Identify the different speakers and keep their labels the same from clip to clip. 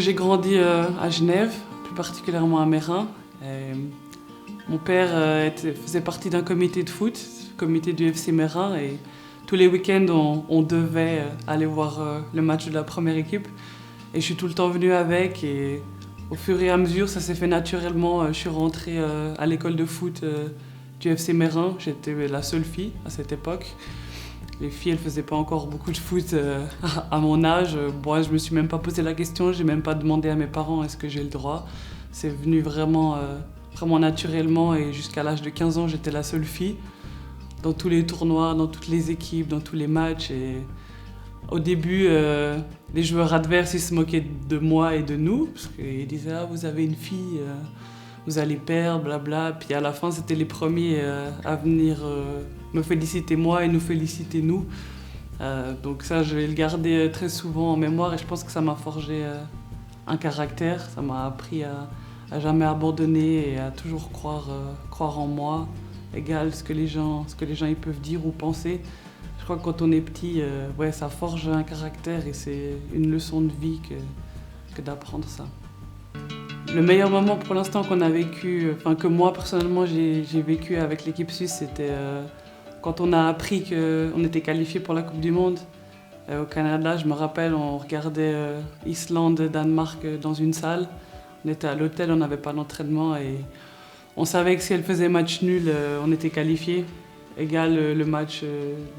Speaker 1: J'ai grandi à Genève, plus particulièrement à Meyrin. Mon père faisait partie d'un comité de foot, le comité du FC Meyrin, et tous les week-ends on devait aller voir le match de la première équipe. Et je suis tout le temps venue avec, et au fur et à mesure ça s'est fait naturellement. Je suis rentrée à l'école de foot du FC Meyrin. J'étais la seule fille à cette époque. Les filles, elles faisaient pas encore beaucoup de foot à mon âge. Moi, je me suis même pas posé la question, j'ai même pas demandé à mes parents est-ce que j'ai le droit. C'est venu vraiment naturellement, et jusqu'à l'âge de 15 ans, j'étais la seule fille dans tous les tournois, dans toutes les équipes, dans tous les matchs. Et au début, les joueurs adverses, ils se moquaient de moi et de nous, parce qu'ils disaient « Ah, vous avez une fille, vous allez perdre, blabla ». Puis à la fin, c'était les premiers à venir me féliciter moi et nous féliciter nous. Donc ça, je vais le garder très souvent en mémoire, et je pense que ça m'a forgé un caractère. Ça m'a appris à jamais abandonner et à toujours croire en moi, égal ce que les gens ils peuvent dire ou penser. Je crois que quand on est petit, ça forge un caractère, et c'est une leçon de vie que d'apprendre ça. Le meilleur moment pour l'instant qu'on a vécu, que moi personnellement j'ai vécu avec l'équipe suisse, c'était quand on a appris qu'on était qualifié pour la Coupe du Monde au Canada. Je me rappelle, on regardait Islande-Danemark dans une salle. On était à l'hôtel, on n'avait pas d'entraînement, et on savait que si elle faisait match nul, on était qualifié. Égal le match,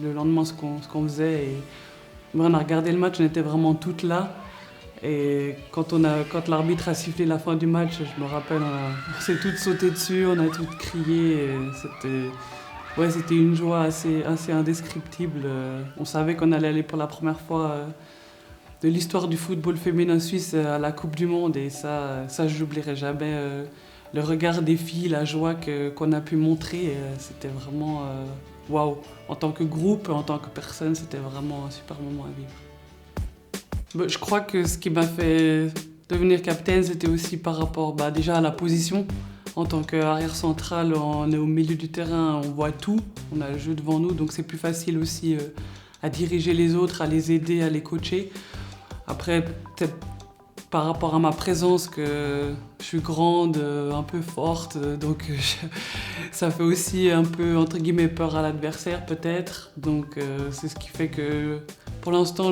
Speaker 1: le lendemain, ce qu'on faisait. Et on a regardé le match, on était vraiment toutes là. Et quand l'arbitre a sifflé la fin du match, je me rappelle, on s'est toutes sautées dessus, on a toutes crié. C'était une joie assez indescriptible. On savait qu'on allait aller pour la première fois de l'histoire du football féminin suisse à la Coupe du Monde, et ça je n'oublierai jamais. Le regard des filles, la joie qu'on a pu montrer, c'était vraiment waouh. En tant que groupe, en tant que personne, c'était vraiment un super moment à vivre. Je crois que ce qui m'a fait devenir capitaine, c'était aussi par rapport déjà à la position. En tant qu'arrière central, on est au milieu du terrain, on voit tout, on a le jeu devant nous, donc c'est plus facile aussi à diriger les autres, à les aider, à les coacher. Après, peut-être par rapport à ma présence, que je suis grande, un peu forte, donc ça fait aussi un peu, entre guillemets, peur à l'adversaire peut-être. Donc c'est ce qui fait que pour l'instant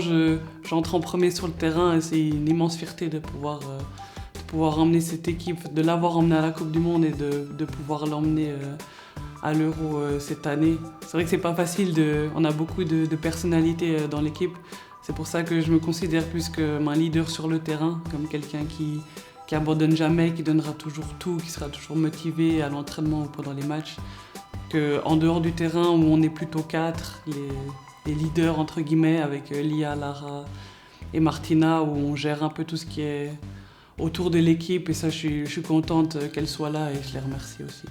Speaker 1: j'entre en premier sur le terrain, et c'est une immense fierté de pouvoir emmener cette équipe, de l'avoir emmenée à la Coupe du Monde, et de pouvoir l'emmener à l'Euro cette année. C'est vrai que c'est pas facile, on a beaucoup de personnalités dans l'équipe. C'est pour ça que je me considère plus comme un leader sur le terrain, comme quelqu'un qui abandonne jamais, qui donnera toujours tout, qui sera toujours motivé à l'entraînement ou pendant les matchs. En dehors du terrain, où on est plutôt 4, les leaders entre guillemets, avec Lia, Lara et Martina, où on gère un peu tout ce qui est autour de l'équipe, et ça je suis contente qu'elle soit là, et je les remercie aussi.